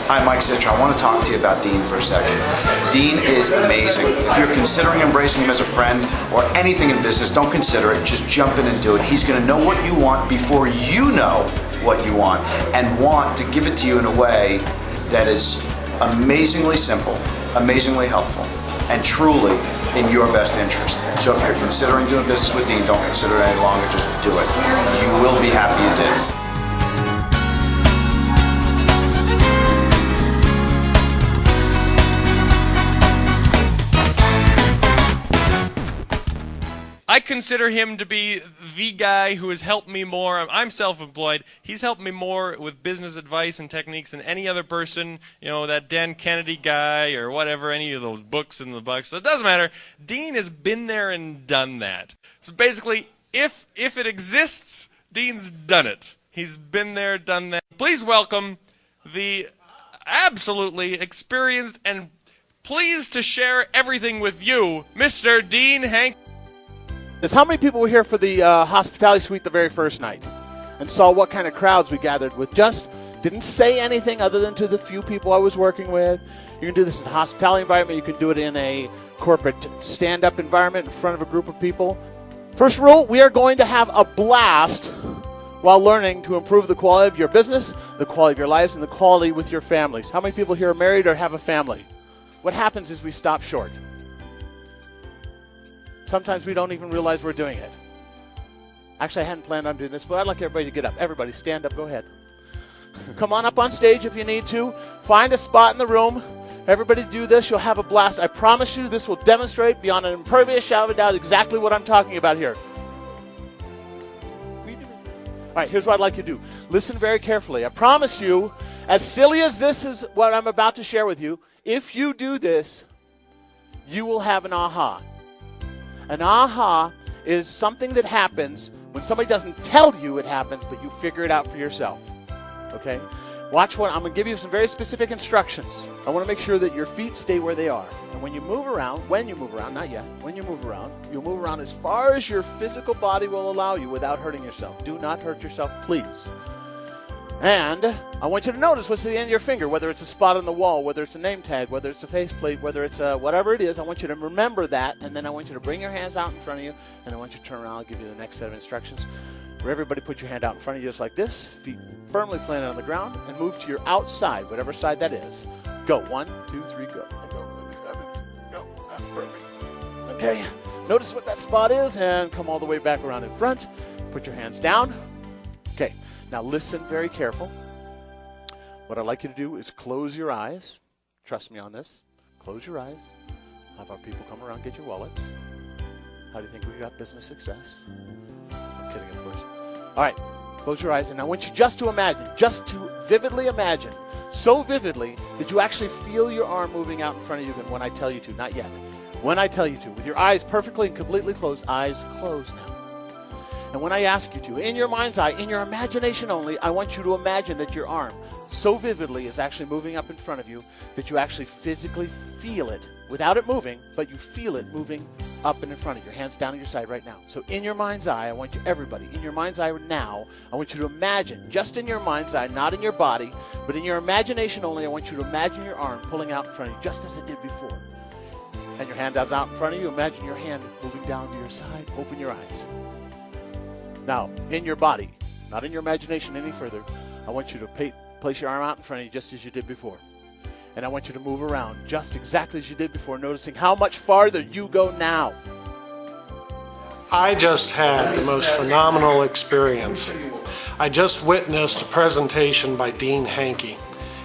Hi, Mike Citro. I want to talk to you about Dean for a second. Dean is amazing. If you're considering embracing him as a friend or anything in business, don't consider it. Just jump in and do it. He's going to know what you want before you know what you want, and want to give it to you in a way that is amazingly simple, amazingly helpful, and truly in your best interest. So if you're considering doing business with Dean, don't consider it any longer. Just do it. You will be happy you did. I consider him to be the guy who has helped me more. I'm self-employed. He's helped me more with business advice and techniques than any other person, that Dan Kennedy guy or whatever, any of those books in the box. So it doesn't matter. Dean has been there and done that. So basically, if it exists, Dean's done it. He's been there, done that. Please welcome the absolutely experienced and pleased to share everything with you, Mr. Dean Hankey. How many people were here for the hospitality suite the very first night and saw what kind of crowds we gathered with? Just didn't say anything other than to the few people I was working with. You can do this in a hospitality environment. You can do it in a corporate stand-up environment in front of a group of people. First rule, we are going to have a blast while learning to improve the quality of your business, the quality of your lives, and the quality with your families. How many people here are married or have a family? What happens is we stop short. Sometimes we don't even realize we're doing it. Actually, I hadn't planned on doing this, but I'd like everybody to get up. Everybody, stand up. Go ahead. Come on up on stage if you need to. Find a spot in the room. Everybody do this. You'll have a blast. I promise you this will demonstrate beyond an impervious shadow of a doubt exactly what I'm talking about here. All right, here's what I'd like you to do. Listen very carefully. I promise you, as silly as this is what I'm about to share with you, if you do this, you will have an aha. An aha is something that happens when somebody doesn't tell you it happens, but you figure it out for yourself. Okay? Watch what I'm going to give you some very specific instructions. I want to make sure that your feet stay where they are. And when you move around, not yet, when you move around, you'll move around as far as your physical body will allow you without hurting yourself. Do not hurt yourself, please. And I want you to notice what's at the end of your finger, whether it's a spot on the wall, whether it's a name tag, whether it's a faceplate, whether it's whatever it is. I want you to remember that, and then I want you to bring your hands out in front of you, and I want you to turn around. I'll give you the next set of instructions. Where everybody put your hand out in front of you just like this, feet firmly planted on the ground, and move to your outside, whatever side that is. Go. 1, 2, 3, go. Go. Perfect. Okay. Notice what that spot is, and come all the way back around in front. Put your hands down. Okay. Now listen very careful. What I'd like you to do is close your eyes. Trust me on this. Close your eyes. Have our people come around, get your wallets. How do you think we got business success? I'm kidding, of course. All right, close your eyes. And I want you just to vividly imagine, so vividly that you actually feel your arm moving out in front of you when I tell you to. Not yet. When I tell you to. With your eyes perfectly and completely closed. Eyes closed now. And when I ask you to, in your mind's eye, in your imagination only, I want you to imagine that your arm so vividly is actually moving up in front of you that you actually physically feel it without it moving, but you feel it moving up and in front of you. Your hands down at your side right now. So in your mind's eye, I want you, everybody, in your mind's eye now, I want you to imagine, just in your mind's eye, not in your body, but in your imagination only, I want you to imagine your arm pulling out in front of you, just as it did before. And your hand is out in front of you. Imagine your hand moving down to your side. Open your eyes. Now, in your body, not in your imagination any further, I want you to place your arm out in front of you just as you did before. And I want you to move around just exactly as you did before, noticing how much farther you go now. I just had the most phenomenal experience. I just witnessed a presentation by Dean Hankey.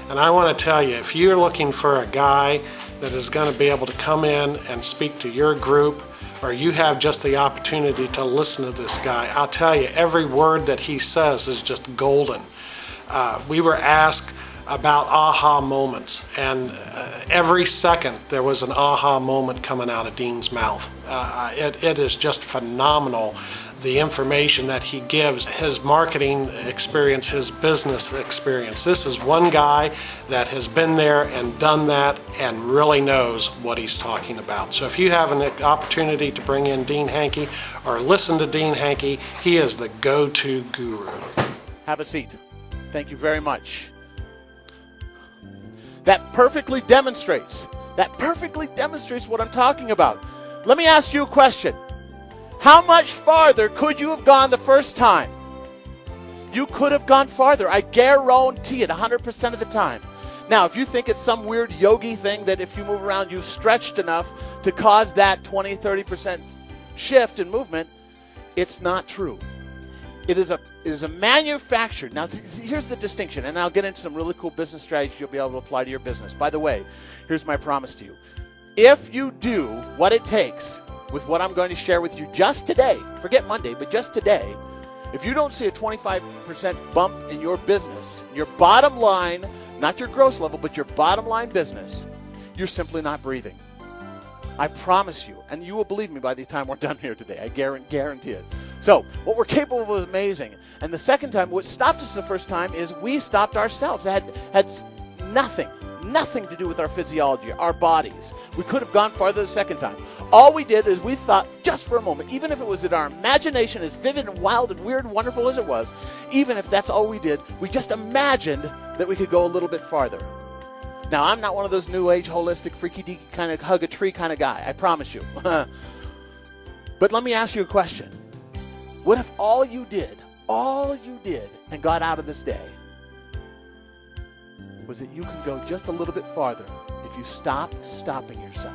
And I want to tell you, if you're looking for a guy that is going to be able to come in and speak to your group, or you have just the opportunity to listen to this guy, I'll tell you, every word that he says is just golden. We were asked about aha moments, and every second there was an aha moment coming out of Dean's mouth. It is just phenomenal, the information that he gives, his marketing experience, his business experience. This is one guy that has been there and done that and really knows what he's talking about. So if you have an opportunity to bring in Dean Hankey or listen to Dean Hankey, he is the go-to guru. Have a seat. Thank you very much. that perfectly demonstrates what I'm talking about. Let me ask you a question. How much farther could you have gone the first time? You could have gone farther. I guarantee it 100% of the time. Now, if you think it's some weird yogi thing that if you move around, you've stretched enough to cause that 20, 30% shift in movement, it's not true. It is a manufactured. Now, here's the distinction, and I'll get into some really cool business strategies you'll be able to apply to your business. By the way, here's my promise to you. If you do what it takes with what I'm going to share with you just today, forget Monday, but just today, if you don't see a 25% bump in your business, your bottom line, not your gross level, but your bottom line business, you're simply not breathing. I promise you, and you will believe me by the time we're done here today. I guarantee it. So, what we're capable of is amazing. And the second time, what stopped us the first time is we stopped ourselves. It had nothing to do with our physiology, our bodies. We could have gone farther the second time. All we did is we thought just for a moment, even if it was in our imagination, as vivid and wild and weird and wonderful as it was, even if that's all we did, we just imagined that we could go a little bit farther. Now, I'm not one of those new age, holistic, freaky-deaky kind of hug a tree kind of guy, I promise you. But let me ask you a question. What if all you did and got out of this day was that you can go just a little bit farther if you stop stopping yourself?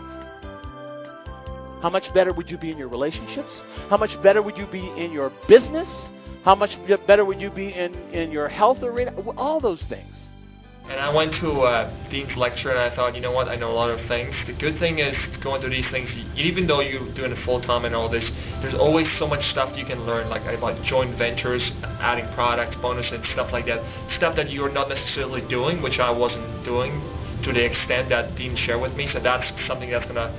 How much better would you be in your relationships? How much better would you be in your business? How much better would you be in your health arena? All those things. And I went to Dean's lecture and I thought, you know what, I know a lot of things. The good thing is going through these things, even though you're doing it full time and all this, there's always so much stuff you can learn, like about joint ventures, adding products, bonus and stuff like that. Stuff that you're not necessarily doing, which I wasn't doing to the extent that Dean shared with me. So that's something that's going to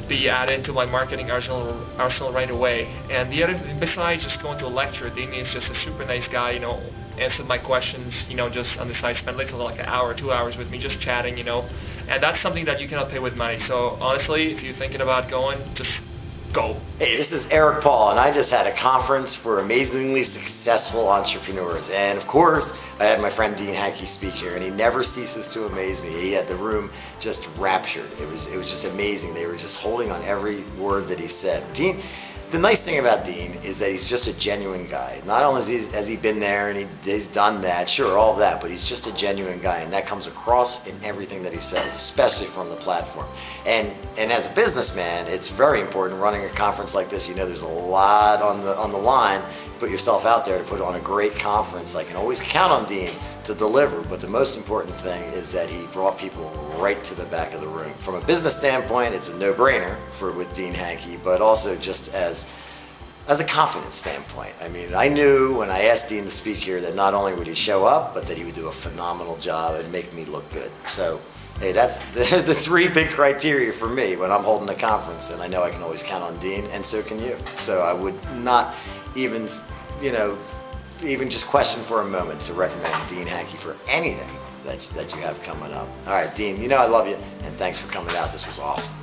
be added to my marketing arsenal right away. And the other, besides just going to a lecture, Dean is just a super nice guy, you know, answered my questions, you know, just on the side, spent like an hour, 2 hours with me just chatting, you know, and that's something that you cannot pay with money. So honestly, if you're thinking about going, just go. Hey, this is Eric Paul, and I just had a conference for amazingly successful entrepreneurs. And of course, I had my friend Dean Hankey speak here, and he never ceases to amaze me. He had the room just raptured. It was just amazing. They were just holding on every word that he said. Dean, the nice thing about Dean is that he's just a genuine guy. Not only has he been there and he's done that, sure, all of that, but he's just a genuine guy, and that comes across in everything that he says, especially from the platform. And as a businessman, it's very important running a conference like this. You know, there's a lot on the line. Put yourself out there to put on a great conference. I can always count on Dean to deliver, but the most important thing is that he brought people right to the back of the room. From a business standpoint, it's a no-brainer with Dean Hankey, but also just as a confidence standpoint. I mean, I knew when I asked Dean to speak here that not only would he show up, but that he would do a phenomenal job and make me look good. So, hey, that's the three big criteria for me when I'm holding a conference, and I know I can always count on Dean, and so can you. So I would not even, even just question for a moment to recommend Dean Hankey for anything that you have coming up. All right, Dean, you know I love you, and thanks for coming out. This was awesome.